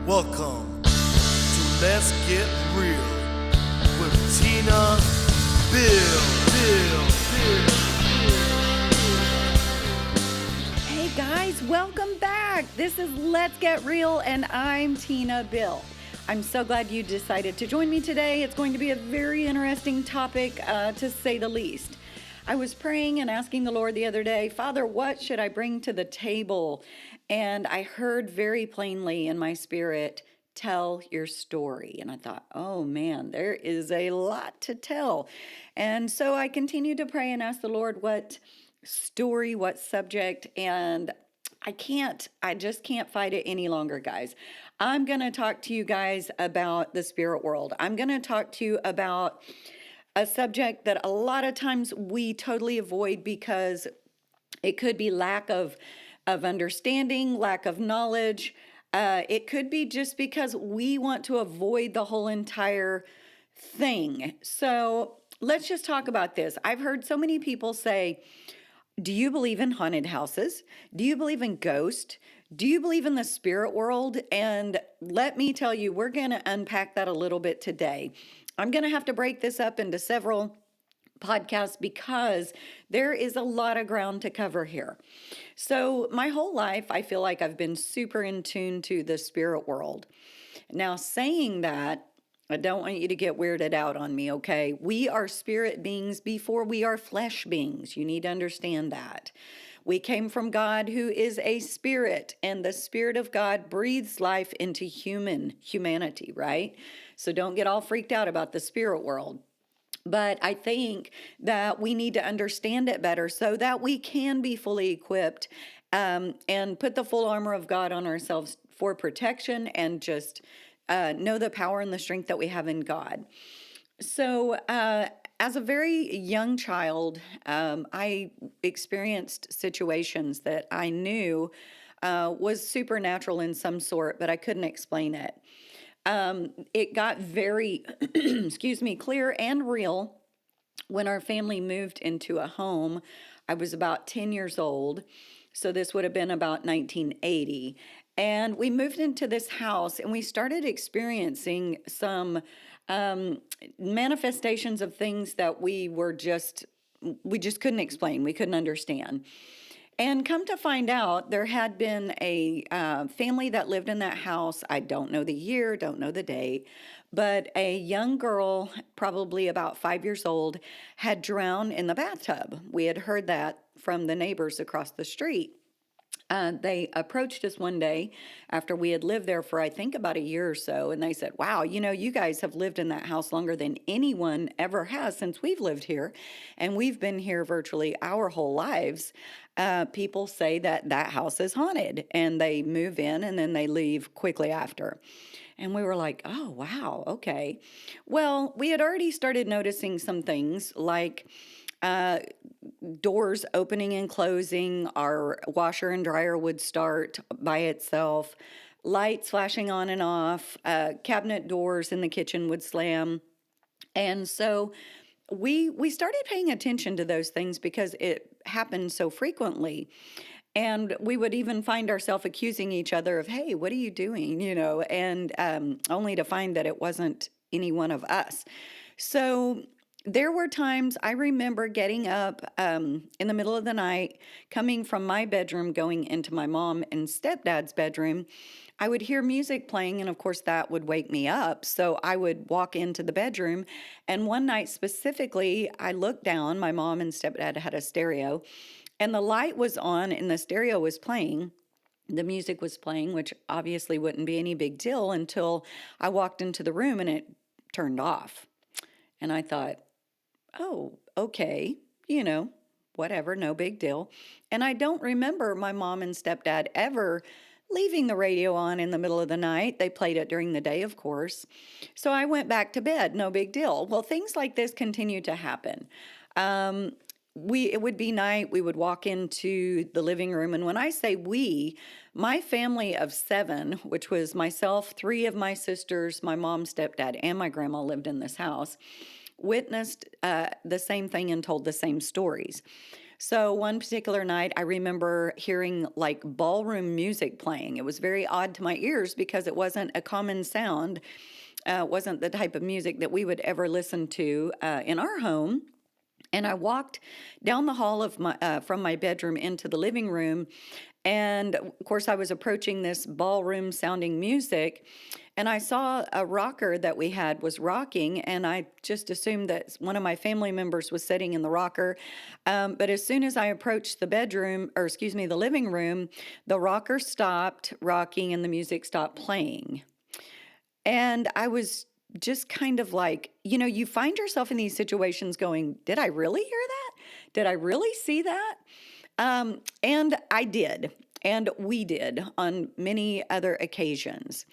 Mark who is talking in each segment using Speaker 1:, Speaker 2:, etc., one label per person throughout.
Speaker 1: Welcome to Let's Get Real with Tina, Bill.
Speaker 2: Hey guys, welcome back. This is Let's Get Real, and I'm Tina Bill. I'm so glad you decided to join me today. It's going to be a very interesting topic, to say the least. I was praying and asking the Lord the other day, Father, what should I bring to the table? And I heard very plainly in my spirit, tell your story. And I thought, oh man, there is a lot to tell. And so I continued to pray and ask the Lord what story, what subject, and I just can't fight it any longer, guys. I'm going to talk to you guys about the spirit world. I'm going to talk to you about a subject that a lot of times we totally avoid because it could be lack of understanding, lack of knowledge. It could be just because we want to avoid the whole entire thing. So let's just talk about this. I've heard so many people say, do you believe in haunted houses? Do you believe in ghosts? Do you believe in the spirit world? And let me tell you, we're going to unpack that a little bit today. I'm going to have to break this up into several podcasts because there is a lot of ground to cover here. So, my whole life, I feel like I've been super in tune to the spirit world. Now, saying that, I don't want you to get weirded out on me, okay? We are spirit beings before we are flesh beings. You need to understand that. We came from God, who is a spirit, and the Spirit of God breathes life into humanity, right? So don't get all freaked out about the spirit world. But I think that we need to understand it better so that we can be fully equipped, and put the full armor of God on ourselves for protection and just know the power and the strength that we have in God. So, as a very young child, I experienced situations that I knew was supernatural in some sort, but I couldn't explain it. It got very, excuse me, clear and real when our family moved into a home. I was about 10 years old. So this would have been about 1980. And we moved into this house and we started experiencing some um, manifestations of things that we just couldn't explain. We couldn't understand. And come to find out, there had been a family that lived in that house. I don't know the year, don't know the date, but a young girl, probably about 5 years old, had drowned in the bathtub. We had heard that from the neighbors across the street. They approached us one day after we had lived there for, I think, about a year or so, and they said, wow, you guys have lived in that house longer than anyone ever has since we've lived here, and we've been here virtually our whole lives. People say that that house is haunted, and they move in and then they leave quickly after. And we were like, oh, wow, okay. Well, we had already started noticing some things like uh, doors opening and closing, our washer and dryer would start by itself, lights flashing on and off, cabinet doors in the kitchen would slam. And so we started paying attention to those things because it happened so frequently. And we would even find ourselves accusing each other of, hey, what are you doing? And only to find that it wasn't any one of us. So there were times I remember getting up in the middle of the night, coming from my bedroom, going into my mom and stepdad's bedroom. I would hear music playing, and of course, that would wake me up. So I would walk into the bedroom. And one night specifically, I looked down. My mom and stepdad had a stereo, and the light was on, and the stereo was playing. The music was playing, which obviously wouldn't be any big deal until I walked into the room and it turned off. And I thought, oh, okay, whatever, no big deal. And I don't remember my mom and stepdad ever leaving the radio on in the middle of the night. They played it during the day, of course. So I went back to bed, no big deal. Well, things like this continue to happen. Um, it would be night, we would walk into the living room. And when I say we, my family of seven, which was myself, three of my sisters, my mom, stepdad, and my grandma lived in this house, witnessed the same thing and told the same stories. So one particular night, I remember hearing like ballroom music playing. It was very odd to my ears because it wasn't a common sound. Wasn't the type of music that we would ever listen to in our home. And I walked down the hall of my from my bedroom into the living room, and of course I was approaching this ballroom sounding music, and I saw a rocker that we had was rocking, and I just assumed that one of my family members was sitting in the rocker. But as soon as I approached the bedroom, or excuse me, the living room, the rocker stopped rocking and the music stopped playing. And I was just kind of like, you find yourself in these situations going, did I really hear that? Did I really see that? And I did. And we did on many other occasions.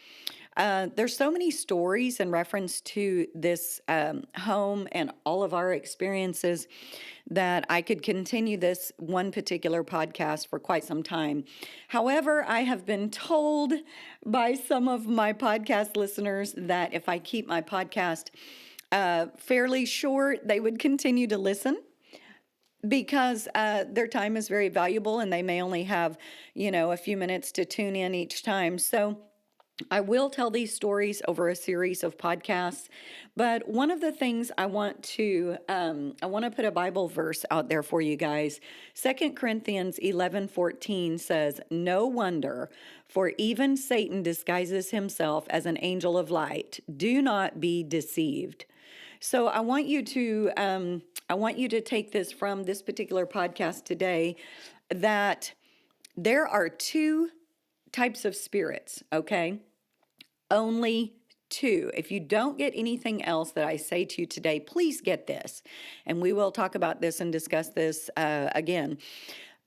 Speaker 2: There's so many stories in reference to this home and all of our experiences that I could continue this one particular podcast for quite some time. However, I have been told by some of my podcast listeners that if I keep my podcast fairly short, they would continue to listen because their time is very valuable and they may only have, a few minutes to tune in each time. So I will tell these stories over a series of podcasts, but one of the things I want to put a Bible verse out there for you guys. 2 Corinthians 11:14 says, "No wonder, for even Satan disguises himself as an angel of light. Do not be deceived." So I want you to take this from this particular podcast today, that there are two types of spirits, okay? Only two. If you don't get anything else that I say to you today, please get this. And we will talk about this and discuss this again.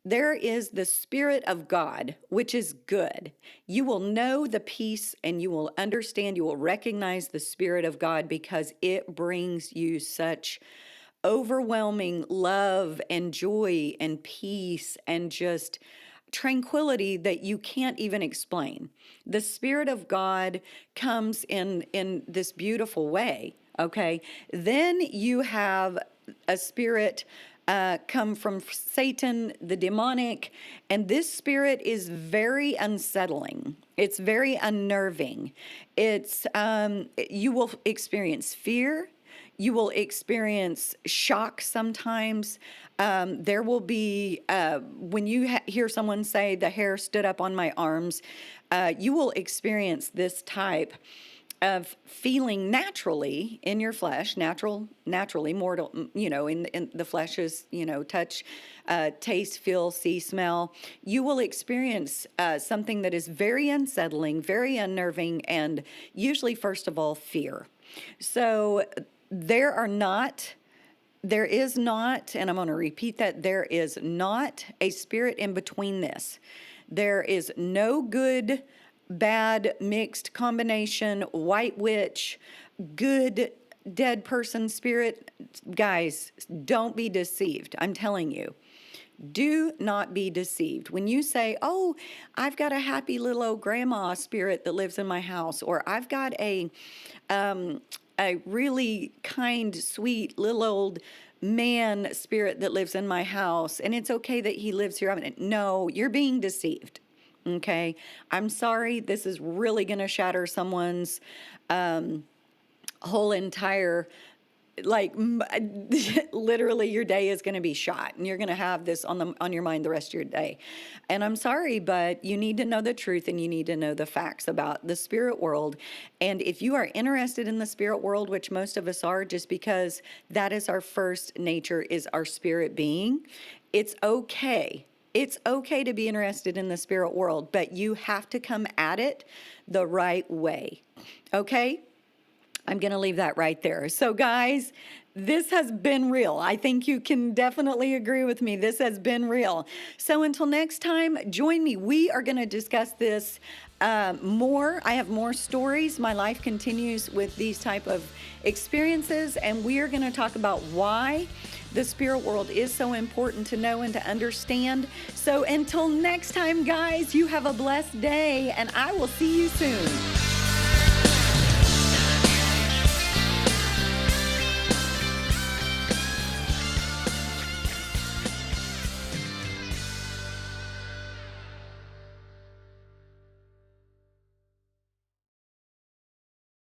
Speaker 2: There is the Spirit of God, which is good. You will know the peace and you will understand, you will recognize the Spirit of God because it brings you such overwhelming love and joy and peace and just tranquility that you can't even explain. The Spirit of God comes in this beautiful way, okay? Then you have a spirit come from Satan, the demonic, and this spirit is very unsettling. It's very unnerving. You will experience fear. You will experience shock sometimes. There will be, when you hear someone say, the hair stood up on my arms, you will experience this type of feeling naturally in your flesh, naturally, mortal, in the flesh is, touch, taste, feel, see, smell. You will experience something that is very unsettling, very unnerving, and usually, first of all, fear. So there is not, and I'm going to repeat that, there is not a spirit in between this. There is no good, bad, mixed combination, white witch, good, dead person spirit. Guys, don't be deceived. I'm telling you. Do not be deceived. When you say, oh, I've got a happy little old grandma spirit that lives in my house, or I've got a really kind, sweet, little old man spirit that lives in my house, and it's okay that he lives here. No, you're being deceived, okay? I'm sorry, this is really going to shatter someone's whole entire, literally your day is going to be shot, and you're going to have this on your mind the rest of your day. And I'm sorry, but you need to know the truth and you need to know the facts about the spirit world. And if you are interested in the spirit world, which most of us are, just because that is our first nature, is our spirit being, it's okay. It's okay to be interested in the spirit world, but you have to come at it the right way. Okay? I'm going to leave that right there. So guys, this has been real. I think you can definitely agree with me. This has been real. So until next time, join me. We are going to discuss this more. I have more stories. My life continues with these type of experiences, and we are going to talk about why the spirit world is so important to know and to understand. So until next time, guys, you have a blessed day, and I will see you soon.